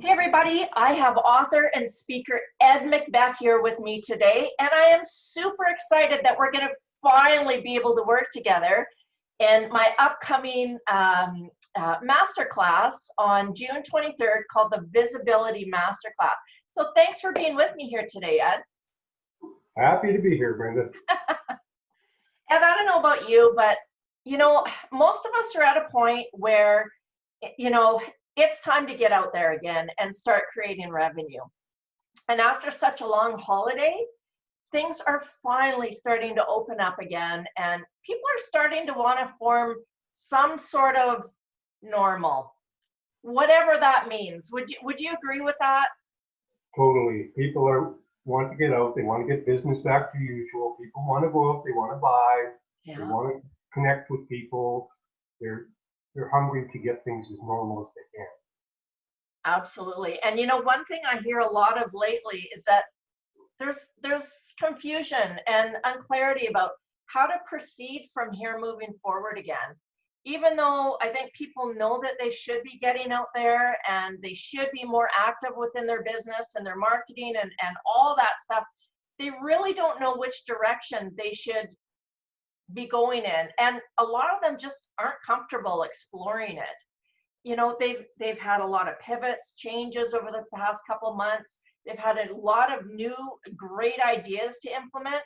Hey everybody, I have author and speaker Ed Mcbeth here with me today, and I am super excited that we're going to finally be able to work together in my upcoming masterclass on June 23rd called the Visibility Masterclass. So thanks for being with me here today, Ed. Happy to be here, Brenda. And I don't know about you, but most of us are at a point where, it's time to get out there again and start creating revenue. And after such a long holiday, things are finally starting to open up again, and people are starting to want to form some sort of normal, whatever that means. Would you agree with that? Totally. People want to get out. They want to get business back to usual. People want to go out. They want to buy. Yeah. They want to connect with people. They're hungry to get things as normal as they can. Absolutely. And one thing I hear a lot of lately is that there's confusion and unclarity about how to proceed from here moving forward again. Even though I think people know that they should be getting out there and they should be more active within their business and their marketing and all that stuff, they really don't know which direction they should be going in. And a lot of them just aren't comfortable exploring it. They've had a lot of pivots, changes over the past couple months. They've had a lot of new great ideas to implement,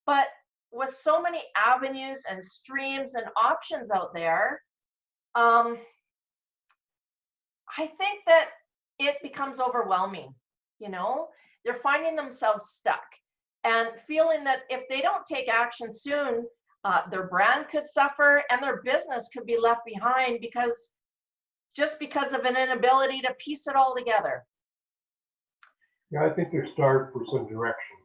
but with so many avenues and streams and options out there, I think that it becomes overwhelming. They're finding themselves stuck and feeling that if they don't take action soon, their brand could suffer and their business could be left behind because of an inability to piece it all together. Yeah, I think they're starved for some direction.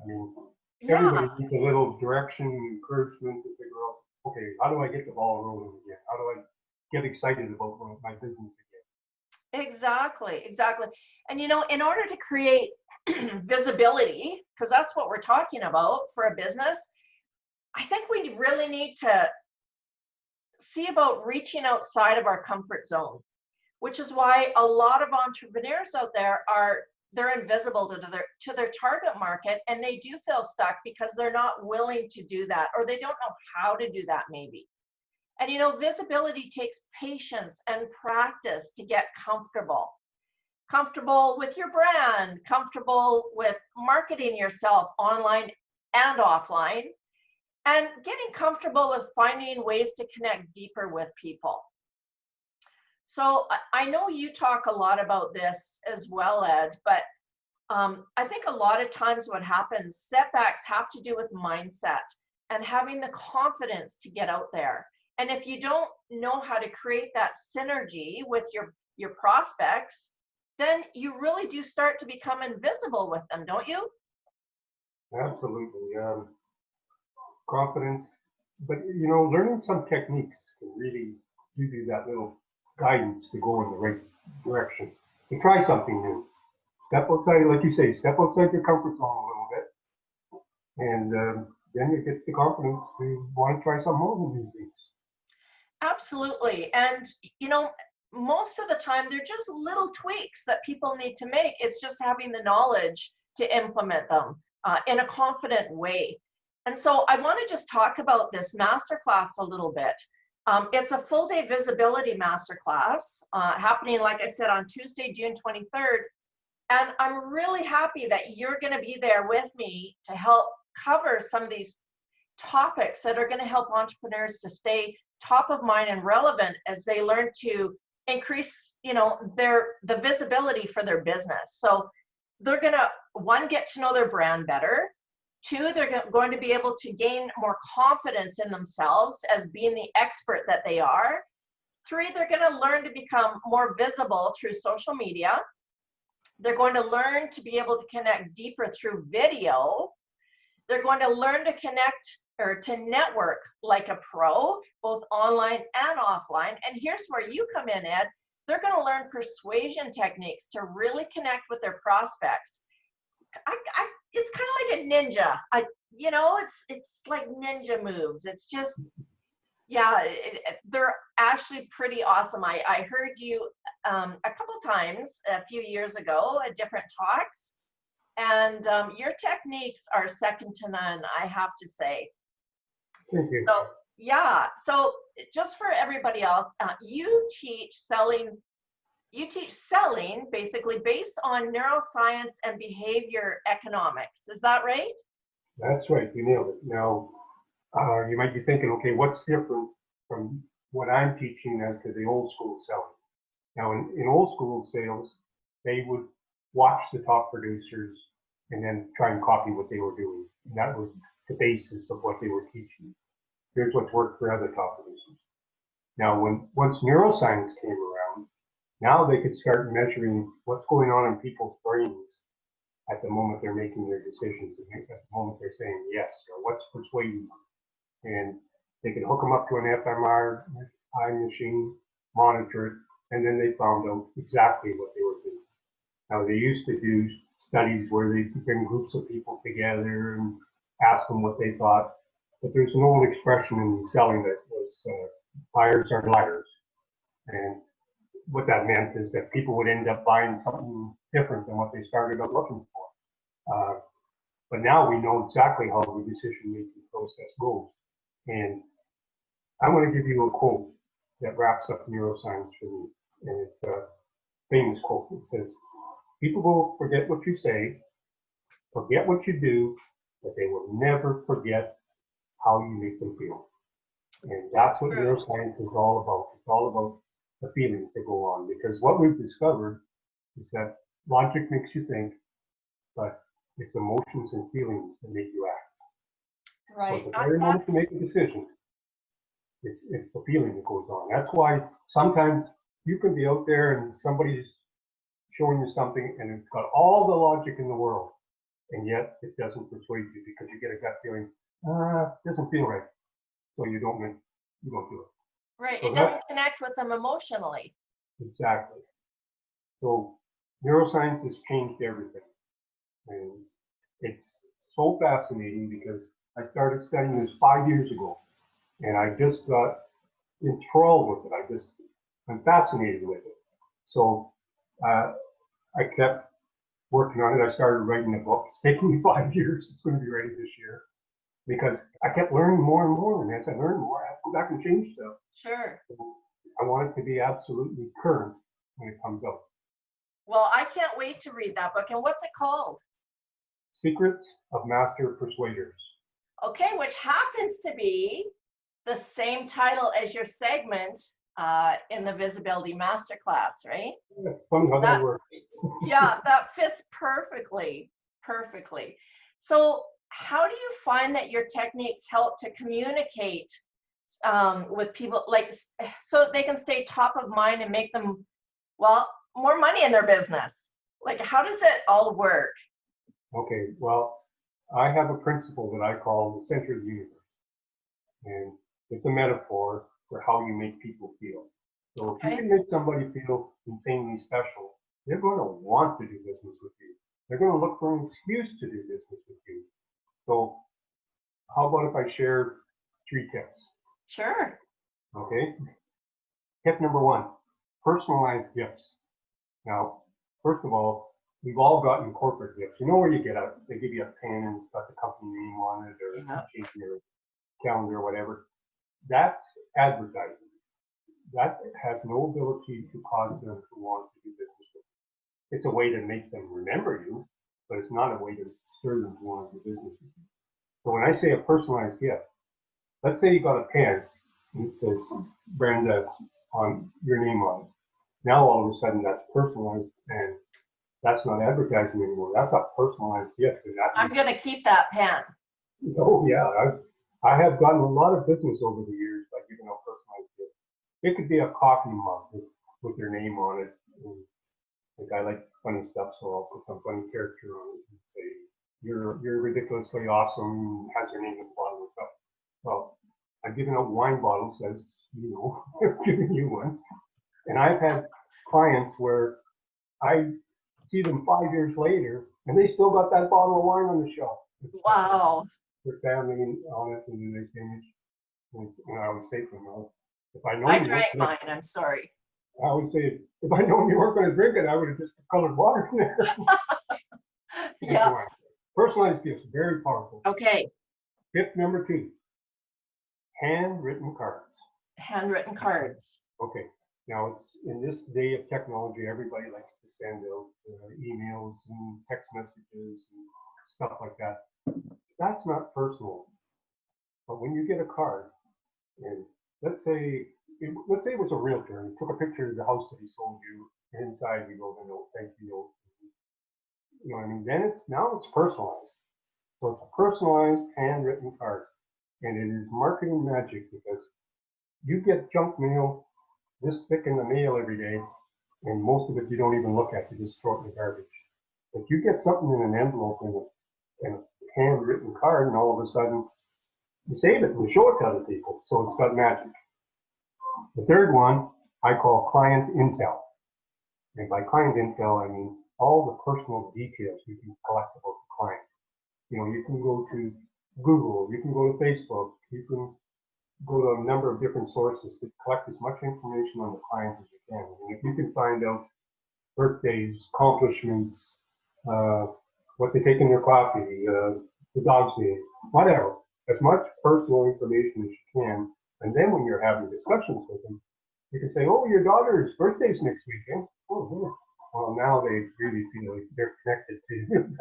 I mean, Yeah. Everybody needs a little direction, encouragement to figure out, okay, how do I get the ball rolling again? How do I get excited about my business again? Exactly. And in order to create visibility, because that's what we're talking about for a business, I think we really need to see about reaching outside of our comfort zone, which is why a lot of entrepreneurs out there they're invisible to their target market, and they do feel stuck because they're not willing to do that, or they don't know how to do that maybe. And visibility takes patience and practice to get comfortable with your brand, comfortable with marketing yourself online and offline, and getting comfortable with finding ways to connect deeper with people. So I know you talk a lot about this as well, Ed, but I think a lot of times what happens, setbacks have to do with mindset and having the confidence to get out there. And if you don't know how to create that synergy with your prospects, then you really do start to become invisible with them, don't you? Absolutely. Confidence, but learning some techniques can really give you that little guidance to go in the right direction, to try something new. Step outside, like you say, step outside your comfort zone a little bit, and then you get the confidence to want to try some more of these things. Absolutely. And most of the time they're just little tweaks that people need to make. It's just having the knowledge to implement them in a confident way. And so I want to just talk about this masterclass a little bit. It's a full day visibility masterclass happening, like I said, on Tuesday, June 23rd. And I'm really happy that you're going to be there with me to help cover some of these topics that are going to help entrepreneurs to stay top of mind and relevant as they learn to increase, the visibility for their business. So they're going to, one, get to know their brand better. Two, they're going to be able to gain more confidence in themselves as being the expert that they are. Three, they're going to learn to become more visible through social media. They're going to learn to be able to connect deeper through video. They're going to learn to connect or to network like a pro, both online and offline. And here's where you come in, Ed. They're going to learn persuasion techniques to really connect with their prospects. It's kind of like a ninja. It's like ninja moves. It's just, yeah, they're actually pretty awesome. I heard you a couple times a few years ago at different talks, and your techniques are second to none, I have to say. Thank you. So yeah, so just for everybody else, you teach selling basically based on neuroscience and behavior economics. Is that right? That's right, you nailed it. Now, you might be thinking, okay, what's different from what I'm teaching as to the old school selling? Now, in old school sales, they would watch the top producers and then try and copy what they were doing. And that was the basis of what they were teaching. Here's what's worked for other top producers. Now, once neuroscience came around, now they could start measuring what's going on in people's brains at the moment they're making their decisions, and at the moment they're saying yes, or what's persuading them. And they could hook them up to an fMRI machine, monitor it, and then they found out exactly what they were doing. Now, they used to do studies where they bring groups of people together and ask them what they thought. But there's an old expression in selling that was buyers are liars. And what that meant is that people would end up buying something different than what they started out looking for. But now we know exactly how the decision-making process goes. And I want to give you a quote that wraps up neuroscience for me. And it's a famous quote. It says, people will forget what you say, forget what you do, but they will never forget how you make them feel. And that's what neuroscience is all about. It's all about the feelings that go on, because what we've discovered is that logic makes you think, but it's emotions and feelings that make you act. Right. So at the very moment to make a decision, it's the feeling that goes on. That's why sometimes you can be out there and somebody's showing you something and it's got all the logic in the world, and yet it doesn't persuade you because you get a gut feeling, it doesn't feel right. So you don't do it. Right. So it doesn't connect with them emotionally. Exactly. So neuroscience has changed everything. And it's so fascinating because I started studying this 5 years ago, and I just got enthralled with it. I'm fascinated with it. So I kept working on it. I started writing a book. It's taken me 5 years. It's going to be ready this year because I kept learning more and more. And as I learned more, I have to go back and change stuff. Sure. So I want it to be absolutely current when it comes out. Well, I can't wait to read that book. And what's it called? Secrets of Master Persuaders. Okay, which happens to be the same title as your segment in the Visibility Masterclass, right? Yeah, funny how that works. Yeah, that fits perfectly. So how do you find that your techniques help to communicate with people, like, so they can stay top of mind and make them, well, more money in their business? Like, how does it all work? Okay, well, I have a principle that I call the center of the universe. And it's a metaphor for how you make people feel. So if you can make somebody feel insanely special, they're going to want to do business with you. They're going to look for an excuse to do business with you. So how about if I share 3 tips? Sure. Okay. Tip number 1, personalized gifts. Now, first of all, we've all gotten corporate gifts. You know where you get they give you a pen and it's got the company name on it, or your calendar or whatever. That's advertising. That has no ability to cause them to want to do business with you. It's a way to make them remember you, but it's not a way to stir them to want to do business with you. So when I say a personalized gift, let's say you got a pen and it says Brenda on your name on it. Now all of a sudden that's personalized, and that's not advertising anymore. That's a personalized gift. And I'm going to keep that pen. Oh yeah, I have gotten a lot of business over the years by giving out personalized gifts. It could be a coffee mug with your name on it. And like, I like funny stuff, so I'll put some funny character on it and say, you're ridiculously awesome, has your name at the bottom and stuff. Well, I've given out wine bottles as, I've given you one. And I've had clients where I see them 5 years later and they still got that bottle of wine on the shelf. Wow. Their family on it and then they image. And I always say to them, if I know I you, drank mine, I'm sorry. I always say, if I known you weren't going to drink it, I would have just colored water in there. Yeah. Anyway, personalized gifts, very powerful. Okay. Tip number 2, handwritten cards. Handwritten cards. Okay. Now, it's in this day of technology, everybody likes to send out emails and text messages and stuff like that. That's not personal. But when you get a card, and let's say it was a realtor and he took a picture of the house that he sold you, and inside you wrote a note, thank you note. You know what I mean? Then now it's personalized. So it's a personalized handwritten card. And it is marketing magic because you get junk mail this thick in the mail every day, and most of it you don't even look at, you just throw it in the garbage. If you get something in an envelope and a handwritten card, and all of a sudden you save it and you show it to other people, so it's got magic. The third one I call client intel. And by client intel, I mean all the personal details you can collect about the client. You know, you can go to Google, you can go to Facebook, you can go to a number of different sources to collect as much information on the client as you can. And if you can find out birthdays, accomplishments, what they take in their coffee, the dog's name, whatever, as much personal information as you can. And then when you're having discussions with them, you can say, oh, your daughter's birthday's next weekend. Oh, yeah. Well, now they really feel like they're connected to you,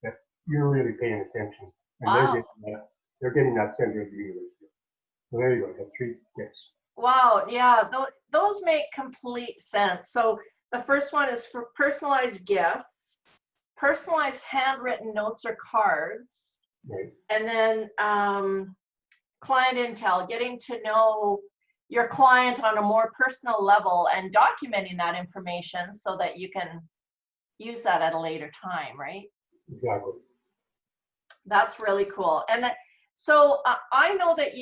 that you're really paying attention. And Wow. they're getting that center of the universe. So there you go, I have 3 tips. Wow, yeah, those make complete sense. So the first one is for personalized gifts, personalized handwritten notes or cards, Right. and then client intel, getting to know your client on a more personal level and documenting that information so that you can use that at a later time, right? Exactly. That's really cool. And so I know that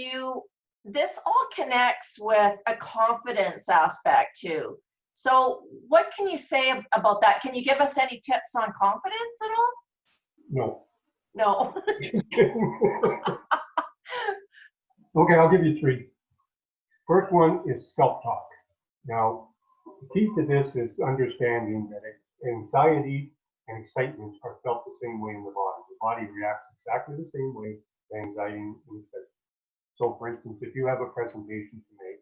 this all connects with a confidence aspect too. So what can you say about that? Can you give us any tips on confidence at all? No. No. Okay, I'll give you 3. First one is self-talk. Now, the key to this is understanding that anxiety and excitement are felt the same way in the body. The body reacts exactly the same way to anxiety and excitement. So, for instance, if you have a presentation to make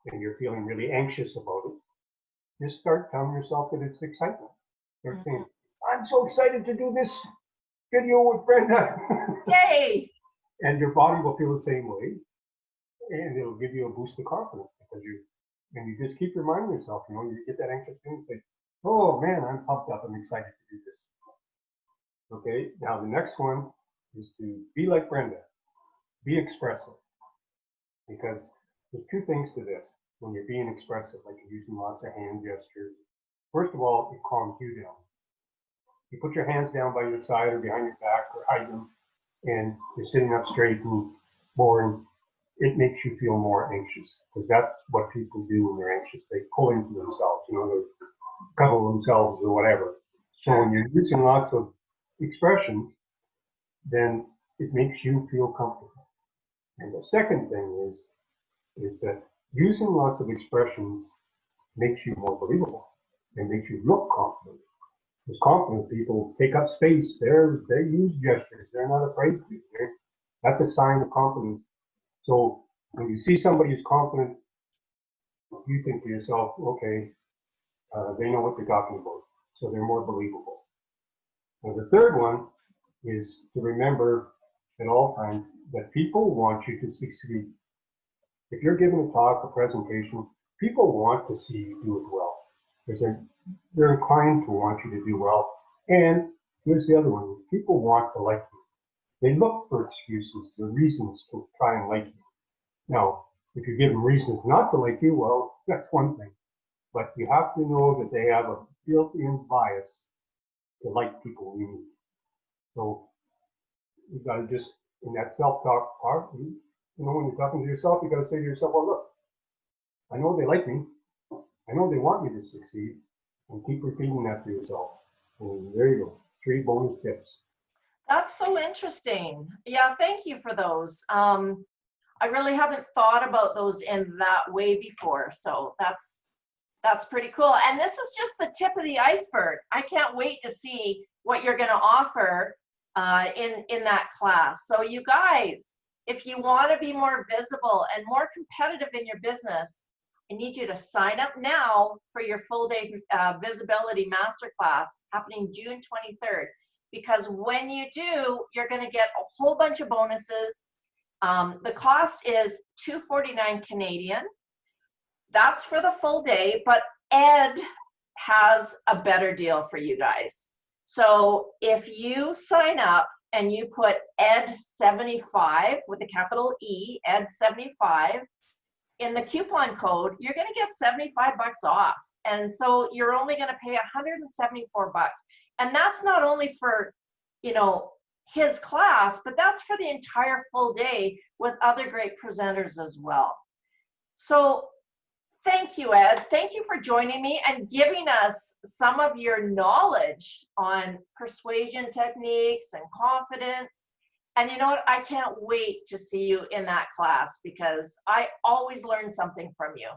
and you're feeling really anxious about it, just start telling yourself that it's excitement. Start saying, I'm so excited to do this video with Brenda. Yay! And your body will feel the same way, and it'll give you a boost of confidence because you just keep reminding yourself, you know, you get that anxious feeling, say, oh man, I'm pumped up, I'm excited to do this. Okay, now the next one is to be like Brenda, be expressive, because there's 2 things to this. When you're being expressive, like you're using lots of hand gestures, first of all, it calms you down. You put your hands down by your side or behind your back or hide them, and you're sitting up straight and boring, it makes you feel more anxious, because that's what people do when they're anxious. They pull into themselves, you know, they cuddle themselves or whatever. So when you're using lots of expressions, then it makes you feel comfortable. And the second thing is that using lots of expressions makes you more believable and makes you look confident. Because confident people take up space. They use gestures. They're not afraid to. That's a sign of confidence. So when you see somebody who's confident, you think to yourself, okay, they know what they're talking about. So they're more believable. And the third one is to remember at all times that people want you to succeed. If you're giving a talk, a presentation, people want to see you do it well. Because they're inclined to want you to do well. And here's the other one, people want to like you. They look for excuses or reasons to try and like you. Now, if you give them reasons not to like you, well, that's one thing. But you have to know that they have a built-in bias to like people you meet. So you got to just, in that self-talk part, you know, when you're talking to yourself, you got to say to yourself, well, look, I know they like me. I know they want me to succeed. And keep repeating that to yourself. And there you go, 3 bonus tips. That's so interesting. Yeah, thank you for those. I really haven't thought about those in that way before. So that's pretty cool. And this is just the tip of the iceberg. I can't wait to see what you're going to offer in that class. So you guys, if you want to be more visible and more competitive in your business, I need you to sign up now for your full day visibility masterclass happening June 23rd. Because when you do, you're going to get a whole bunch of bonuses. The cost is $249 Canadian. That's for the full day, but Ed has a better deal for you guys. So if you sign up and you put ED75 with a capital E, ED75, in the coupon code, you're going to get 75 bucks off. And so you're only going to pay 174 bucks. And that's not only for, you know, his class, but that's for the entire full day with other great presenters as well. So thank you, Ed. Thank you for joining me and giving us some of your knowledge on persuasion techniques and confidence. And you know what? I can't wait to see you in that class because I always learn something from you.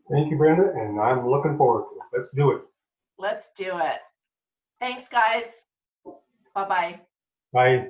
Thank you, Brenda, and I'm looking forward to it. Let's do it. Let's do it. Thanks, guys. Bye-bye. Bye.